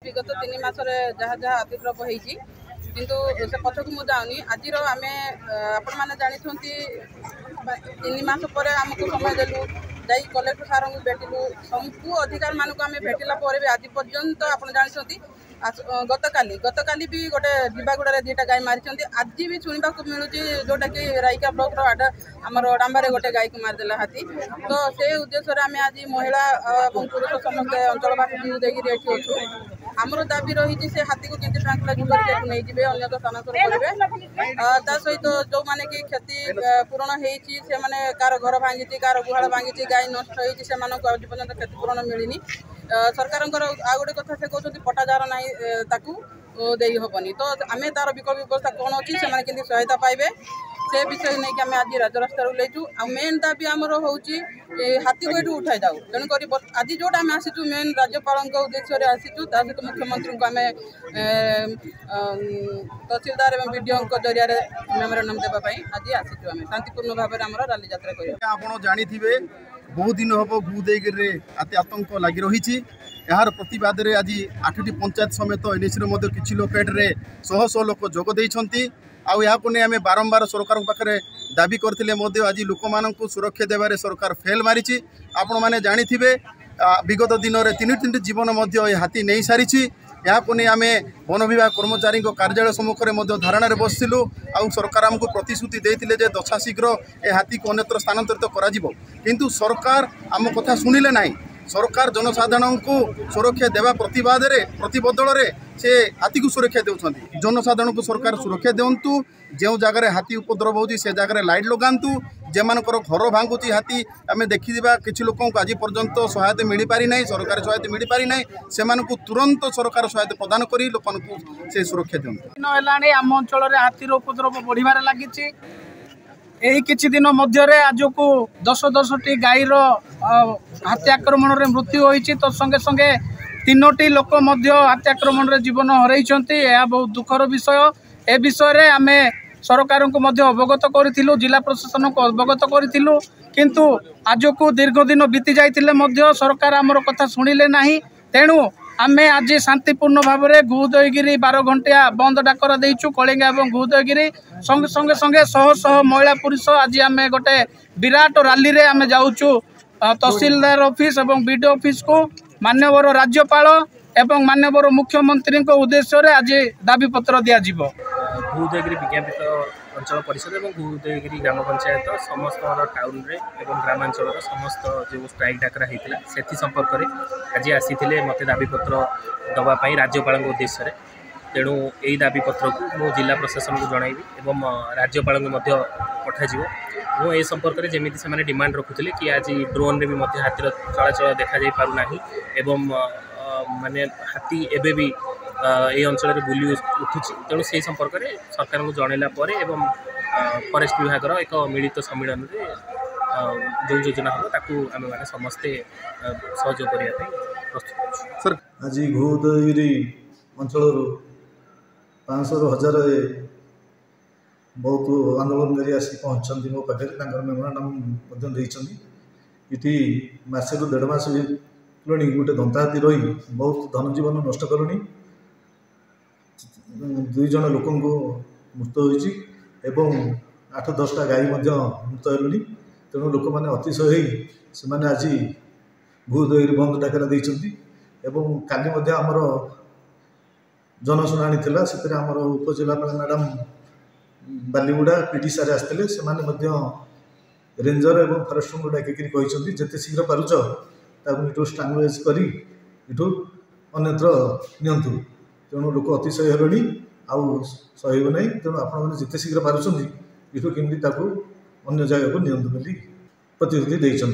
विगत 3 मासरे जहाँ जहाँ अतिक्रम होती किंतु से पथ को मुझे जाऊनी आज आम आपण मैंने जानी 3 मास पर आमको समय देलु जा कलेक्टर सार को भेटिलु सबू अधिकार मानक आम भेटिला आज पर्यंत आप जानते गतकाली भी गोटे दिवागुड़ा 2टा गाय मारी आज भी शुणा मिलूँ जोटा कि राइका ब्लॉक आमर डाम्बारे गोटे गाय को मारिदेला हाथी तो से उद्देश्य आम आज महिला और पुरुष समस्ते अंचलवासी देखिए अच्छु आमर दाबी रही से हाथी को केमती ट्रांसप्लांट करके नहीं जाए अन्य स्थानांतर करेंगे ता सहित जो मैंने कि क्षति पूरण होती से मैंने कार घर भांगी कार गुहाल भांगी गाय नष्ट होती से आज पर्यटन क्षतिपूरण मिलनी सरकार आ गोटे कथा से कहते पट्टादार ना दे हेनी तो आम तार विकल्प व्यवस्था कौन अच्छी से केमती सहायता पाइबे से विषय नहीं कि आम आज राजरास्ता लेचु आ मेन दाबी आमर हूँ हाथी को ये उठाई दाऊ तेणुक आज जोटा आम आसीचु मेन राज्यपाल उद्देश्य आसीचु सहित मुख्यमंत्री को आम तहसीलदार और विडीओ जरिया मेमोरेंडम देवाई आज आसीचु आम शांतिपूर्ण भाव में राली यात्रा कर आप जानी बहुत दिन हम भूदेगिरी आतंक लगी रही यार प्रतिवाद में आज 8टी पंचायत समेत एनएसी किसी लोकेट्रे शह शह लोक जोगदे आने आम बारंबार सरकार पाखे दाबी करते आज लोक मानू सुरक्षा देवार सरकार फेल मारी आपण मैंने जानी विगत दिन में 3 जीवन हाथी नहीं सारी यहाँ नहीं आम वन विभाग कर्मचारी कार्यालय सम्मुखें धारणा बसलु आउ सरकार आमको प्रतिश्रुति देते यथाशीघ्र ए हाथी को अन्यत्र स्थानांतरित किंतु सरकार आम कथा शुणिले ना सरकार जनसाधारण को सुरक्षा देवा प्रतिबदल से हाथी को सुरक्षा देउछन जनसाधारण को सरकार सुरक्षा दिंतु जो जगह हाथी उपद्रव होती से जगह लाइट लगातु जेमानकर घर भांगुची हाथी आम देखा किसी लोक आज पर्यंत सहायता मिल पारी ना सरकारी सहायता मिल पारी ना से तुरंत सरकार सहायता प्रदान कर लोक से सुरक्षा दिंतु आम अंचल हाथीर उपद्रव बढ़िबार लगी यही किछि दिन मध्य आज को 10-10टी गाईर हाथी आक्रमण में मृत्यु होती तो संगे संगे 3टी लोक हाथी आक्रमण में जीवन हरई यह बहुत दुखर विषय ए विषय आम सरकार को अवगत करूँ जिला प्रशासन को अवगत करूँ किंतु आज को दीर्घ दिन बीती जाते सरकार आमर कथा शुणिले ना तेणु आम आज शांतिपूर्ण भाव में गुदईगिरी 12 घंटिया बंद डाकर देचु कलिंगा और गुदईगिरी संगे संगे संगे शह शह महिला पुरुष आज आम गोटे विराट रैली रे आम जाऊँ तहसीलदार ऑफिस और बीडीओ ऑफिस को माननीय राज्यपाल एवं माननीय मुख्यमंत्री उद्देश्य आज दाबी पत्र दिज्व भूदेगिरी विज्ञापित अंचल परिषद और भूदेगिरी ग्राम पंचायत समस्त टाउन रे एवं ग्रामांचल समस्त जो स्ट्राइक डाकरा होता से संपर्क में आज आसी मत दाबीपत्र दवाई राज्यपाल उद्देश्य तेणु यही दाबीपत्र को मो जिला प्रशासन को जनइबी और राज्यपाल को पठाଯିव और ए संपर्क में जमी से डिमांड रखुले कि आज ड्रोन रे भी हाथीर चलाचल देखा जा पारना एवं माने हाथी एबे भी ये अंचल बुली उठुची तेणु से संपर्क में सरकार को जनइला फरेस्ट विभाग एक मिलित सम्मेलन में जो योजना हम आम मैंने समस्ते सहयोग करने प्रस्तुत सर आज भूदेगिरी अंचल 500-1000 बहुत आंदोलनकारी आसी पहुँचती मो पाखे मेमोरांडम ये मसे रू 1.5 मास गोटे दंता हाथी रही बहुत धन जीवन नष्ट करूनी 2 जन लोक मृत्यु होती 8-10टा गाई मृत हेलुनी तेणु लोक मैंने अतिशय से आज भूदेगिरी बंद डाकरा देती काली आमर जनशुणाणी थी से आमर उपजिलापाल मैडम बालीगुड़ा पीडी सारे आसते से रेंजर और फरेस्ट को डाक जिते शीघ्र पारुच स्टांगुलाइज कर अन्यत्र नियंतु तेणु लोक अतिशय हेले आउ सहब ना तेणु आपने जिते शीघ्र पार्टी इठू केमती अन्य जगह को नियंतु प्रतिश्रुति देते।